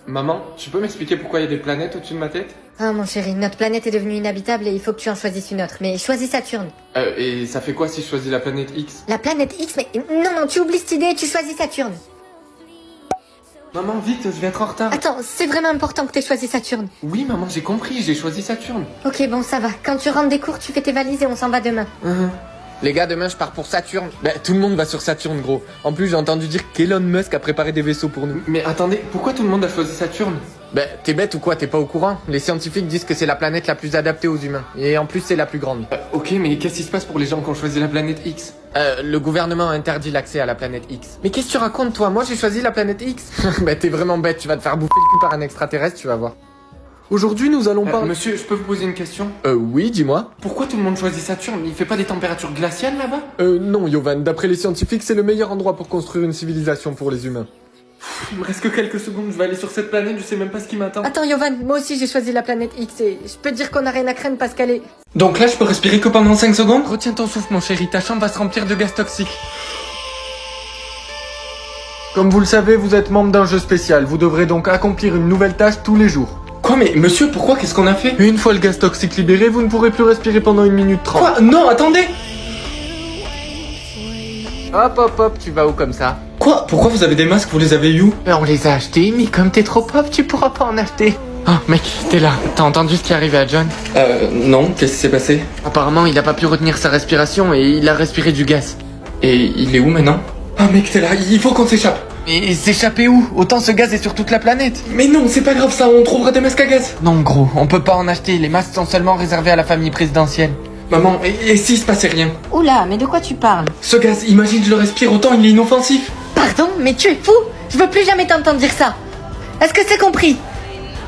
Maman, tu peux m'expliquer pourquoi il y a des planètes au-dessus de ma tête? Ah mon chéri, notre planète est devenue inhabitable et il faut que tu en choisisses une autre. Mais choisis Saturne. Et ça fait quoi si je choisis la planète X? La planète X, mais non, tu oublies cette idée et tu choisis Saturne. Maman, vite, je vais être en retard. Attends, c'est vraiment important que t'aies choisi Saturne. Oui, maman, j'ai compris, j'ai choisi Saturne. Ok, bon, ça va. Quand tu rentres des cours, tu fais tes valises et on s'en va demain. Les gars, demain je pars pour Saturne. Bah, tout le monde va sur Saturne, gros. En plus, j'ai entendu dire qu'Elon Musk a préparé des vaisseaux pour nous. Mais attendez, pourquoi tout le monde a choisi Saturne? Bah, t'es bête ou quoi? T'es pas au courant? Les scientifiques disent que c'est la planète la plus adaptée aux humains. Et en plus, c'est la plus grande. Ok, mais qu'est-ce qui se passe pour les gens qui ont choisi la planète X? Le gouvernement interdit l'accès à la planète X. Mais qu'est-ce que tu racontes, toi? Moi, j'ai choisi la planète X. Bah, t'es vraiment bête. Tu vas te faire bouffer le cul par un extraterrestre, tu vas voir. Aujourd'hui, nous allons parler... Monsieur, je peux vous poser une question? Oui, dis-moi. Pourquoi tout le monde choisit Saturne? Il fait pas des températures glaciales là-bas? Non, Yovan. D'après les scientifiques, c'est le meilleur endroit pour construire une civilisation pour les humains. Il me reste que quelques secondes, je vais aller sur cette planète, je sais même pas ce qui m'attend. Attends Yovan, moi aussi j'ai choisi la planète X et je peux te dire qu'on a rien à craindre parce qu'elle est... Donc là, je peux respirer que pendant 5 secondes? Retiens ton souffle, mon chéri. Ta chambre va se remplir de gaz toxiques. Comme vous le savez, vous êtes membre d'un jeu spécial. Vous devrez donc accomplir une nouvelle tâche tous les jours. Quoi, mais monsieur, pourquoi? Qu'est-ce qu'on a fait? Une fois le gaz toxique libéré, vous ne pourrez plus respirer pendant 1 minute 30. Quoi? Non, attendez! Hop, hop, hop, tu vas où comme ça? Quoi? Pourquoi vous avez des masques? Vous les avez où? On les a achetés, mais comme t'es trop pauvre, tu pourras pas en acheter. Oh, mec, t'es là. T'as entendu ce qui est arrivé à John? Non, qu'est-ce qui s'est passé? Apparemment, il a pas pu retenir sa respiration et il a respiré du gaz. Et il est où maintenant? Ah mec, t'es là, il faut qu'on s'échappe. Mais s'échapper où? Autant ce gaz est sur toute la planète. Mais non, c'est pas grave ça, on trouvera des masques à gaz. Non, gros, on peut pas en acheter. Les masques sont seulement réservés à la famille présidentielle. Maman, et s'il se passait rien? Oula, mais de quoi tu parles? Ce gaz, imagine je le respire, autant il est inoffensif. Pardon, mais tu es fou? Je veux plus jamais t'entendre dire ça. Est-ce que c'est compris?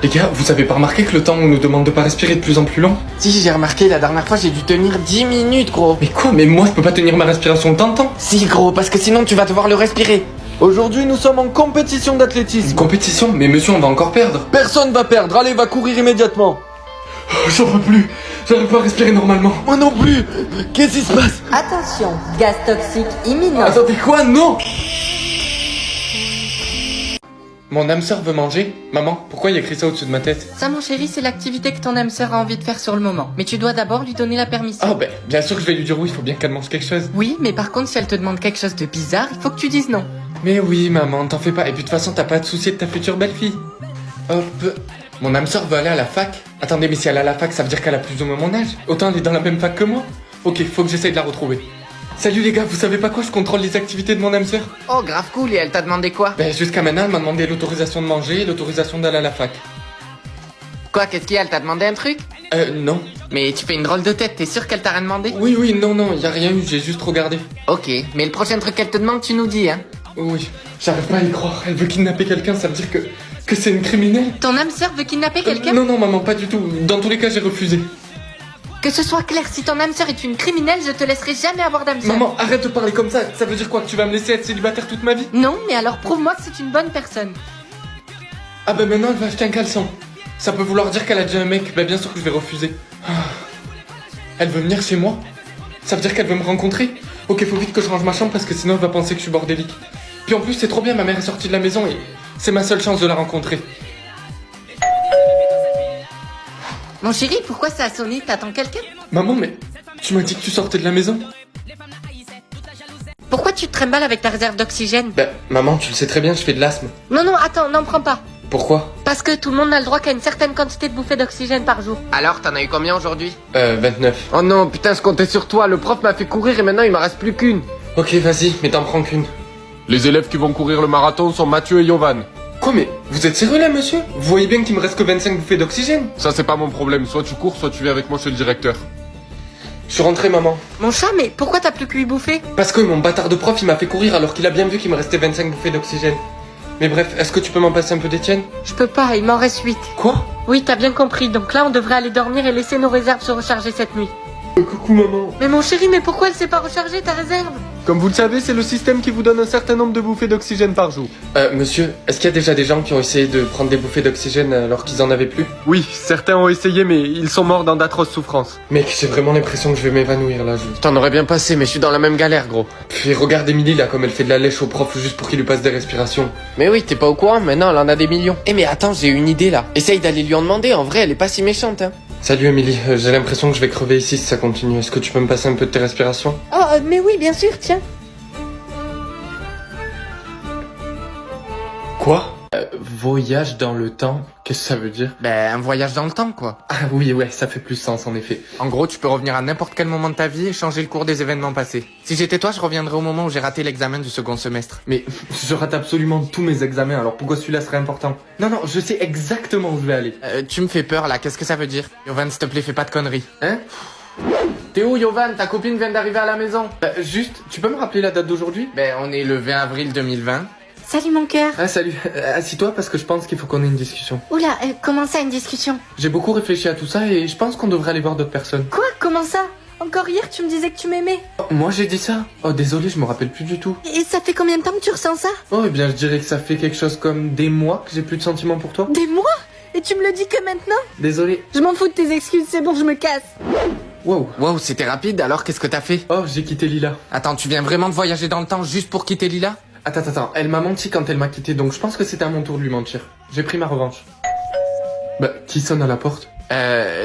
Les gars, vous avez pas remarqué que le temps on nous demande de pas respirer de plus en plus long? Si, j'ai remarqué, la dernière fois, j'ai dû tenir 10 minutes, gros. Mais quoi? Mais moi je peux pas tenir ma respiration autant de temps. Si, gros, parce que sinon tu vas devoir le respirer. Aujourd'hui, nous sommes en compétition Une d'athlétisme. compétition? Mais monsieur, on va encore perdre. Personne va perdre, allez, va courir immédiatement. Oh, j'en peux plus, j'arrive pas à respirer normalement. Moi non plus. Qu'est-ce qui se passe? Attention, gaz toxique imminent. Attendez quoi? Non! Mon âme sœur veut manger? Maman, pourquoi il y a écrit ça au-dessus de ma tête? Ça, mon chéri, c'est l'activité que ton âme sœur a envie de faire sur le moment. Mais tu dois d'abord lui donner la permission. Ah ben, bien sûr que je vais lui dire oui, il faut bien qu'elle mange quelque chose. Oui, mais par contre, si elle te demande quelque chose de bizarre, il faut que tu dises non. Mais oui, maman, t'en fais pas. Et puis de toute façon, t'as pas à te soucier de ta future belle-fille. Hop. Mon âme sœur veut aller à la fac. Attendez, mais si elle est à la fac, ça veut dire qu'elle a plus ou moins mon âge. Autant elle est dans la même fac que moi. Ok, faut que j'essaye de la retrouver. Salut les gars, vous savez pas quoi? Je contrôle les activités de mon âme sœur. Oh, grave cool, et elle t'a demandé quoi? Ben, jusqu'à maintenant, elle m'a demandé l'autorisation de manger et l'autorisation d'aller à la fac. Quoi, qu'est-ce qu'il y a? Elle t'a demandé un truc? Non. Mais tu fais une drôle de tête, t'es sûr qu'elle t'a rien demandé? Oui, non, y a rien eu, j'ai juste regardé. Ok, mais le prochain truc qu'elle te demande, tu nous dis, hein? Oui, j'arrive pas à y croire. Elle veut kidnapper quelqu'un, ça veut dire que c'est une criminelle. Ton âme sœur veut kidnapper quelqu'un? Non, maman, pas du tout. Dans tous les cas, j'ai refusé. Que ce soit clair, si ton âme sœur est une criminelle, je te laisserai jamais avoir d'âme sœur. Maman, arrête de parler comme ça. Ça veut dire quoi? Que tu vas me laisser être célibataire toute ma vie? Non, mais alors prouve-moi que c'est une bonne personne. Ah ben maintenant, elle va acheter un caleçon. Ça peut vouloir dire qu'elle a déjà un mec. Ben bien sûr que je vais refuser. Ah. Elle veut venir chez moi? Ça veut dire qu'elle veut me rencontrer? Ok, faut vite que je range ma chambre parce que sinon elle va penser que je suis bordélique. Puis en plus, c'est trop bien, ma mère est sortie de la maison et c'est ma seule chance de la rencontrer. Mon chéri, pourquoi ça a sonné? T'attends quelqu'un? Maman, mais tu m'as dit que tu sortais de la maison? Pourquoi tu te trimbales avec ta réserve d'oxygène? Ben, maman, tu le sais très bien, je fais de l'asthme. Non, attends, n'en prends pas. Pourquoi? Parce que tout le monde n'a le droit qu'à une certaine quantité de bouffées d'oxygène par jour. Alors, t'en as eu combien aujourd'hui? 29. Oh non, putain, je comptais sur toi. Le prof m'a fait courir et maintenant il m'en reste plus qu'une. Ok, vas-y, mais t'en prends qu'une. Les élèves qui vont courir le marathon sont Mathieu et Yovan. Quoi, mais vous êtes sérieux là, monsieur? Vous voyez bien qu'il me reste que 25 bouffées d'oxygène? Ça, c'est pas mon problème. Soit tu cours, soit tu viens avec moi chez le directeur. Je suis rentré, maman. Mon chat, mais pourquoi t'as plus que 8 bouffées? Parce que mon bâtard de prof, il m'a fait courir alors qu'il a bien vu qu'il me restait 25 bouffées d'oxygène. Mais bref, est-ce que tu peux m'en passer un peu d'Étienne? Je peux pas, il m'en reste 8. Quoi? Oui, t'as bien compris, donc là on devrait aller dormir et laisser nos réserves se recharger cette nuit. Coucou, maman. Mais mon chéri, mais pourquoi elle s'est pas rechargée ta réserve? Comme vous le savez, c'est le système qui vous donne un certain nombre de bouffées d'oxygène par jour. Monsieur, est-ce qu'il y a déjà des gens qui ont essayé de prendre des bouffées d'oxygène alors qu'ils en avaient plus? Oui, certains ont essayé, mais ils sont morts dans d'atroces souffrances. Mec, j'ai vraiment l'impression que je vais m'évanouir là. T'en aurais bien passé, mais je suis dans la même galère, gros. Puis regarde Emily là, comme elle fait de la lèche au prof juste pour qu'il lui passe des respirations. Mais oui, t'es pas au courant, maintenant elle en a des millions. Eh mais attends, j'ai une idée là. Essaye d'aller lui en demander, en vrai, elle est pas si méchante, hein. Salut Emily, j'ai l'impression que je vais crever ici si ça continue. Est-ce que tu peux me passer un peu de tes respirations? Oh, mais oui, bien sûr, tiens. Quoi? Voyage dans le temps? Qu'est-ce que ça veut dire? Ben, un voyage dans le temps, quoi. Ah oui, ouais, ça fait plus sens en effet. En gros, tu peux revenir à n'importe quel moment de ta vie et changer le cours des événements passés. Si j'étais toi, je reviendrais au moment où j'ai raté l'examen du second semestre. Mais je rate absolument tous mes examens, alors pourquoi celui-là serait important? Non, non, je sais exactement où je vais aller. Tu me fais peur, là, qu'est-ce que ça veut dire? Yovan, s'il te plaît, fais pas de conneries. Hein? T'es où, Yovan? Ta copine vient d'arriver à la maison. Juste, tu peux me rappeler la date d'aujourd'hui? Ben, on est le 20 avril 2020. Salut mon cœur. Ah salut, assis-toi parce que je pense qu'il faut qu'on ait une discussion. Oula, comment ça une discussion? J'ai beaucoup réfléchi à tout ça et je pense qu'on devrait aller voir d'autres personnes. Quoi? Comment ça? Encore hier tu me disais que tu m'aimais. Oh, moi j'ai dit ça? Oh désolé, je me rappelle plus du tout. Et ça fait combien de temps que tu ressens ça? Oh eh bien je dirais que ça fait quelque chose comme des mois que j'ai plus de sentiments pour toi. Des mois? Et tu me le dis que maintenant? Désolé. Je m'en fous de tes excuses, c'est bon, je me casse. Wow. Wow, c'était rapide, alors qu'est-ce que t'as fait? Oh j'ai quitté Lila. Attends, tu viens vraiment de voyager dans le temps juste pour quitter Lila? Attends, elle m'a menti quand elle m'a quitté donc je pense que c'était à mon tour de lui mentir. J'ai pris ma revanche. Bah, qui sonne à la porte?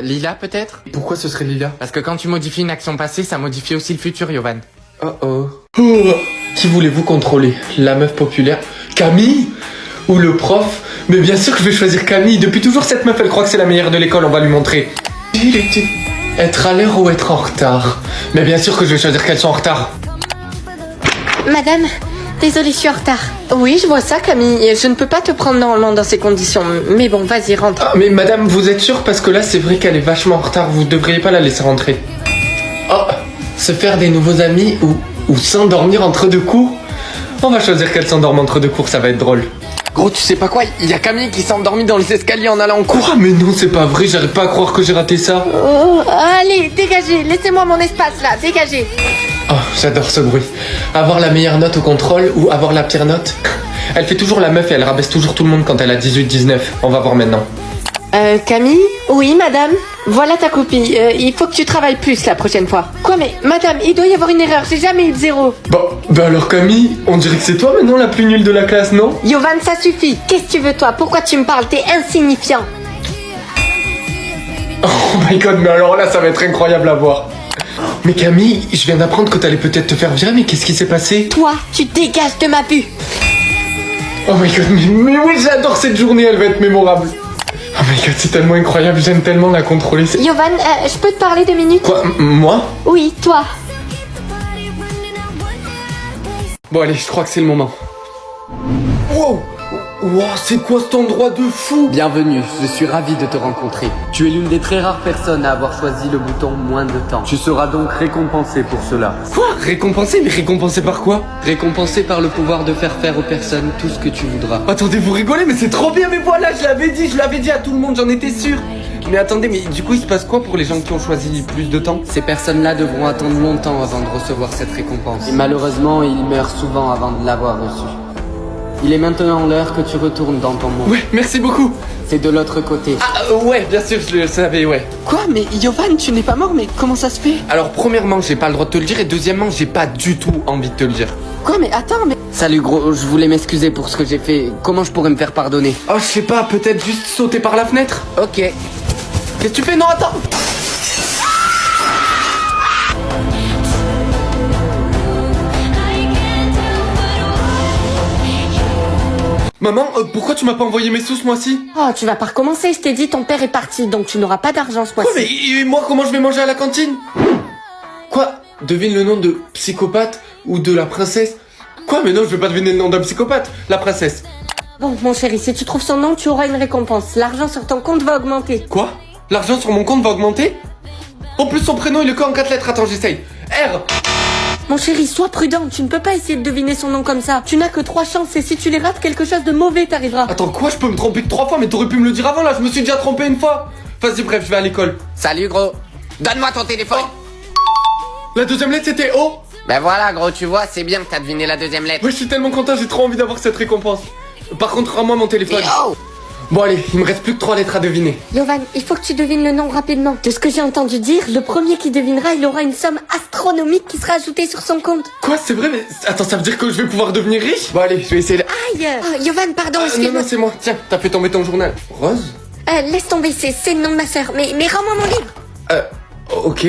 Lila peut-être? Pourquoi ce serait Lila? Parce que quand tu modifies une action passée, ça modifie aussi le futur, Yovan. Oh. Qui voulez-vous contrôler? La meuf populaire? Camille? Ou le prof? Mais bien sûr que je vais choisir Camille. Depuis toujours cette meuf elle croit que c'est la meilleure de l'école, on va lui montrer. Être à l'heure ou être en retard? Mais bien sûr que je vais choisir qu'elles sont en retard. Madame, désolée, je suis en retard. Oui, je vois ça, Camille. Je ne peux pas te prendre normalement dans ces conditions. Mais bon, vas-y, rentre. Ah, mais madame, vous êtes sûre? Parce que là c'est vrai qu'elle est vachement en retard, vous devriez pas la laisser rentrer. Oh, se faire des nouveaux amis ou s'endormir entre deux cours? On va choisir qu'elle s'endorme entre deux cours, ça va être drôle. Gros, tu sais pas quoi? Il y a Camille qui s'est endormie dans les escaliers en allant en cours. Quoi? Mais non, c'est pas vrai, j'arrive pas à croire que j'ai raté ça. Oh, allez, dégagez, laissez-moi mon espace là, dégagez. Oh, j'adore ce bruit. Avoir la meilleure note au contrôle ou avoir la pire note? Elle fait toujours la meuf et elle rabaisse toujours tout le monde quand elle a 18-19. On va voir maintenant. Camille? Oui, madame. Voilà ta copie. Il faut que tu travailles plus la prochaine fois. Quoi, mais madame, il doit y avoir une erreur. J'ai jamais eu de 0. Bah alors Camille, on dirait que c'est toi maintenant la plus nulle de la classe, non? Yovan, ça suffit. Qu'est-ce que tu veux, toi? Pourquoi tu me parles? T'es insignifiant. Oh my god, mais alors là ça va être incroyable à voir. Mais Camille, je viens d'apprendre que t'allais peut-être te faire virer, mais qu'est-ce qui s'est passé? Toi, tu dégages de ma vue. Oh my god, mais oui, j'adore cette journée, elle va être mémorable. Oh my god, c'est tellement incroyable, j'aime tellement la contrôler. Yovan, je peux te parler 2 minutes? Quoi, moi? Oui, toi. Bon allez, je crois que c'est le moment. Wow! Wow, c'est quoi cet endroit de fou? Bienvenue, je suis ravi de te rencontrer. Tu es l'une des très rares personnes à avoir choisi le bouton moins de temps. Tu seras donc récompensé pour cela. Quoi? Récompensé? Mais récompensé par quoi? Récompensé par le pouvoir de faire faire aux personnes tout ce que tu voudras. Attendez, vous rigolez, mais c'est trop bien, mais voilà, je l'avais dit à tout le monde, j'en étais sûr. Mais attendez, mais du coup il se passe quoi pour les gens qui ont choisi plus de temps? Ces personnes-là devront attendre longtemps avant de recevoir cette récompense. Et malheureusement, ils meurent souvent avant de l'avoir reçue. Il est maintenant l'heure que tu retournes dans ton monde. Ouais, merci beaucoup. C'est de l'autre côté. Ah ouais, bien sûr, je le savais, ouais. Quoi? Mais Yovan, tu n'es pas mort, mais comment ça se fait? Alors premièrement, j'ai pas le droit de te le dire, et deuxièmement, j'ai pas du tout envie de te le dire. Quoi? Mais attends, mais... Salut gros, je voulais m'excuser pour ce que j'ai fait. Comment je pourrais me faire pardonner? Oh, je sais pas, peut-être juste sauter par la fenêtre? Ok. Qu'est-ce que tu fais? Non, attends! Maman, pourquoi tu m'as pas envoyé mes sous ce mois-ci? Oh, tu vas pas recommencer. Je t'ai dit, ton père est parti, donc tu n'auras pas d'argent ce Quoi, mois-ci. mais moi, comment je vais manger à la cantine? Quoi? Devine le nom de psychopathe ou de la princesse? Quoi? Mais non, je vais pas deviner le nom d'un psychopathe, la princesse. Bon, mon chéri, si tu trouves son nom, tu auras une récompense. L'argent sur ton compte va augmenter. Quoi? L'argent sur mon compte va augmenter? En plus, son prénom, il est quoi en 4 lettres? Attends, j'essaye. R. Mon chéri, sois prudent. Tu ne peux pas essayer de deviner son nom comme ça. Tu n'as que 3 chances et si tu les rates, quelque chose de mauvais t'arrivera. Attends, quoi? Je peux me tromper que 3 fois, mais t'aurais pu me le dire avant, là. Je me suis déjà trompé une fois. Vas-y, bref, je vais à l'école. Salut, gros. Donne-moi ton téléphone. La deuxième lettre, c'était O. Ben voilà, gros, tu vois, c'est bien que t'as deviné la deuxième lettre. Ouais, je suis tellement content, j'ai trop envie d'avoir cette récompense. Par contre, rends-moi mon téléphone. Yo! Bon allez, il me reste plus que 3 lettres à deviner. Yovan, il faut que tu devines le nom rapidement. De ce que j'ai entendu dire, le premier qui devinera, il aura une somme astronomique qui sera ajoutée sur son compte. Quoi, c'est vrai, mais attends, ça veut dire que je vais pouvoir devenir riche? Bon allez, je vais essayer. Aïe oh, Yovan, pardon, Non, excuse-moi. non, c'est moi. Tiens, t'as fait tomber ton journal. Rose? Laisse tomber, c'est le nom de ma sœur. Mais rends-moi mon livre. Ok.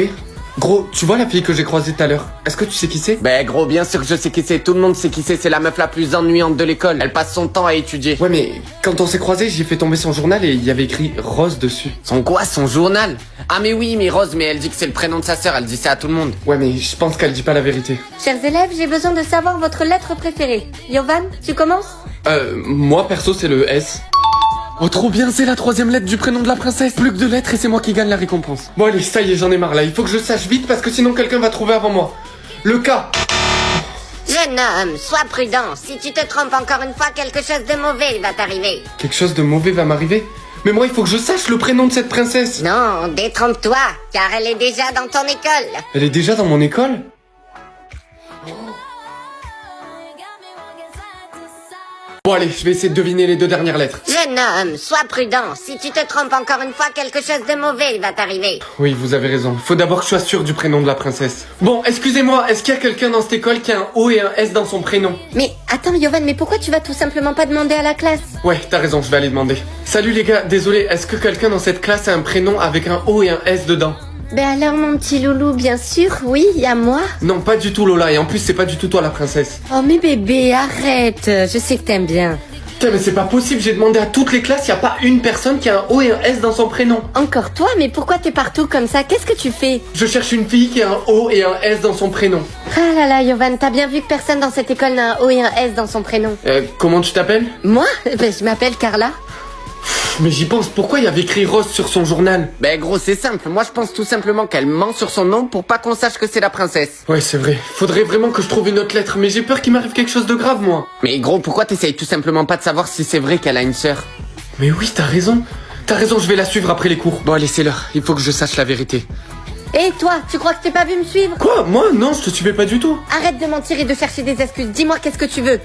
Gros, tu vois la fille que j'ai croisée tout à l'heure? Est-ce que tu sais qui c'est? Ben gros, bien sûr que je sais qui c'est, tout le monde sait qui c'est la meuf la plus ennuyante de l'école. Elle passe son temps à étudier. Ouais, mais quand on s'est croisés, j'ai fait tomber son journal et il y avait écrit Rose dessus. Son quoi, son journal? Ah mais oui, mais Rose, mais elle dit que c'est le prénom de sa sœur, elle dit ça à tout le monde. Ouais, mais je pense qu'elle dit pas la vérité. Chers élèves, j'ai besoin de savoir votre lettre préférée. Yovan, tu commences? Moi perso, c'est le S. Oh, trop bien, c'est la 3e lettre du prénom de la princesse. Plus que 2 lettres et c'est moi qui gagne la récompense. Bon, allez, ça y est, j'en ai marre là. Il faut que je sache vite parce que sinon quelqu'un va trouver avant moi. Le K. Jeune homme, sois prudent. Si tu te trompes encore une fois, quelque chose de mauvais va t'arriver. Quelque chose de mauvais va m'arriver? Mais moi, il faut que je sache le prénom de cette princesse. Non, détrompe-toi, car elle est déjà dans ton école. Elle est déjà dans mon école? Bon, allez, je vais essayer de deviner les 2 dernières lettres. Jeune homme, sois prudent. Si tu te trompes encore une fois, quelque chose de mauvais va t'arriver. Oui, vous avez raison. Faut d'abord que je sois sûr du prénom de la princesse. Bon, excusez-moi, est-ce qu'il y a quelqu'un dans cette école qui a un O et un S dans son prénom? Mais attends Yovan, mais pourquoi tu vas tout simplement pas demander à la classe? Ouais, t'as raison, je vais aller demander. Salut les gars, désolé, est-ce que quelqu'un dans cette classe a un prénom avec un O et un S dedans? Ben alors mon petit loulou, bien sûr, oui, y a moi. Non, pas du tout Lola, et en plus c'est pas du tout toi la princesse. Oh mais bébé, arrête, je sais que t'aimes bien. Putain, mais c'est pas possible, j'ai demandé à toutes les classes, y a pas une personne qui a un O et un S dans son prénom. Encore toi, mais pourquoi t'es partout comme ça? Qu'est-ce que tu fais? Je cherche une fille qui a un O et un S dans son prénom. Ah là là, Yovan, t'as bien vu que personne dans cette école n'a un O et un S dans son prénom. Comment tu t'appelles? Moi? Ben je m'appelle Carla. Mais j'y pense, pourquoi il y avait écrit Rose sur son journal? Ben gros, c'est simple, moi je pense tout simplement qu'elle ment sur son nom pour pas qu'on sache que c'est la princesse. Ouais, c'est vrai, faudrait vraiment que je trouve une autre lettre, mais j'ai peur qu'il m'arrive quelque chose de grave moi. Mais gros, pourquoi t'essayes tout simplement pas de savoir si c'est vrai qu'elle a une sœur? Mais oui, t'as raison, je vais la suivre après les cours. Bon allez, c'est l'heure, il faut que je sache la vérité. Et toi, tu crois que t'es pas vu me suivre? Quoi? Moi? Non, je te suivais pas du tout. Arrête de mentir et de chercher des excuses, dis-moi qu'est-ce que tu veux.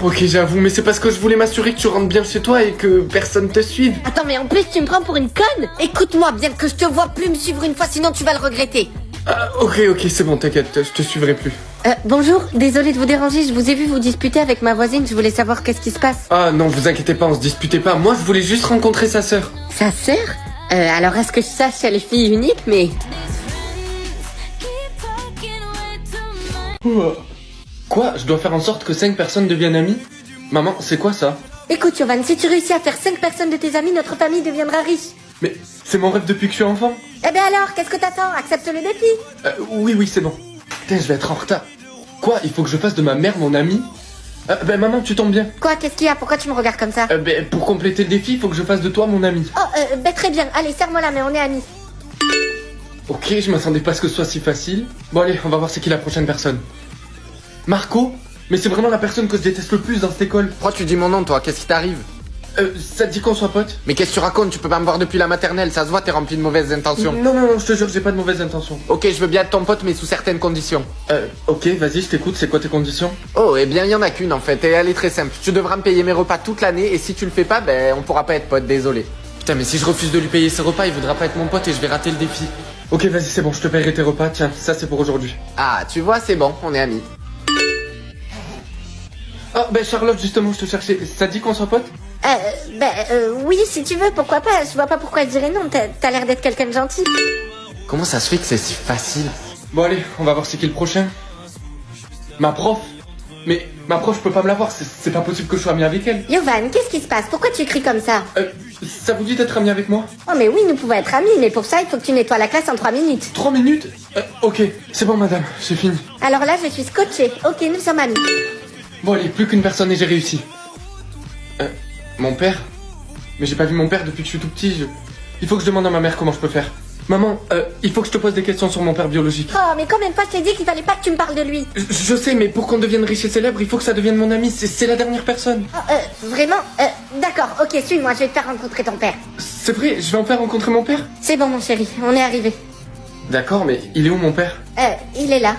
Ok, j'avoue, mais c'est parce que je voulais m'assurer que tu rentres bien chez toi et que personne te suive. Attends, mais en plus tu me prends pour une conne? Écoute-moi, bien que je te vois plus me suivre une fois, sinon tu vas le regretter. Ah, ok, c'est bon, t'inquiète, je te suivrai plus. Bonjour, désolé de vous déranger, je vous ai vu vous disputer avec ma voisine, je voulais savoir qu'est-ce qui se passe. Ah non, vous inquiétez pas, on se disputait pas. Moi, je voulais juste rencontrer sa sœur. Sa sœur? Alors est-ce que je sache si elle est fille unique, mais... Quoi? Je dois faire en sorte que 5 personnes deviennent amies? Maman, c'est quoi ça? Écoute Yovan, si tu réussis à faire 5 personnes de tes amis, notre famille deviendra riche. Mais c'est mon rêve depuis que je suis enfant. Eh ben alors, qu'est-ce que t'attends? Accepte le défi. Oui, c'est bon. Putain, je vais être en retard. Quoi? Il faut que je fasse de ma mère mon amie? Ben maman, tu tombes bien. Quoi, qu'est-ce qu'il y a? Pourquoi tu me regardes comme ça? Pour compléter le défi, il faut que je fasse de toi mon ami. Oh, très bien, allez, serre-moi la main, on est amis. Ok, je m'attendais pas à ce que ce soit si facile. Bon allez, on va voir c'est qui la prochaine personne. Marco? Mais c'est vraiment la personne que je déteste le plus dans cette école. Pourquoi tu dis mon nom toi? Qu'est-ce qui t'arrive? Ça te dit qu'on soit potes? Mais qu'est-ce que tu racontes? Tu peux pas me voir depuis la maternelle, ça se voit, t'es rempli de mauvaises intentions. Non, je te jure, j'ai pas de mauvaises intentions. Ok, je veux bien être ton pote, mais sous certaines conditions. Ok, vas-y, je t'écoute, c'est quoi tes conditions? Oh, eh bien, il y en a qu'une en fait, et elle est très simple. Tu devras me payer mes repas toute l'année, et si tu le fais pas, ben, on pourra pas être pote, désolé. Putain, mais si je refuse de lui payer ses repas, il voudra pas être mon pote et je vais rater le défi. Ok, vas-y, c'est bon, je te paierai tes repas. Tiens, ça c'est pour aujourd'hui. Ah, tu vois, c'est bon, on est amis. Ah, ben Charlotte, justement, je te cherchais. Ça te dit qu'on soit pote? Oui, si tu veux, pourquoi pas? Je vois pas pourquoi elle dirait non, t'as l'air d'être quelqu'un de gentil. Comment ça se fait que c'est si facile? Bon, allez, on va voir c'est qui le prochain. Ma prof? Mais ma prof, je peux pas me la voir, c'est pas possible que je sois ami avec elle. Yovan, qu'est-ce qui se passe? Pourquoi tu cries comme ça? Ça vous dit d'être ami avec moi? Oh mais oui, nous pouvons être amis, mais pour ça, il faut que tu nettoies la classe en 3 minutes. 3 minutes? Ok, c'est bon madame, j'ai fini. Alors là, je suis scotché. Ok, nous sommes amis. Bon allez, plus qu'une personne et j'ai réussi. Mon père? Mais j'ai pas vu mon père depuis que je suis tout petit, Il faut que je demande à ma mère comment je peux faire. Maman, il faut que je te pose des questions sur mon père biologique. Oh, mais combien de fois je t'ai dit qu'il fallait pas que tu me parles de lui? Je sais, mais pour qu'on devienne riche et célèbre, il faut que ça devienne mon ami, c'est la dernière personne. Vraiment? D'accord, ok, suis-moi, je vais te faire rencontrer ton père. C'est vrai, je vais en faire rencontrer mon père? C'est bon, mon chéri, on est arrivé. D'accord, mais il est où mon père? Il est là.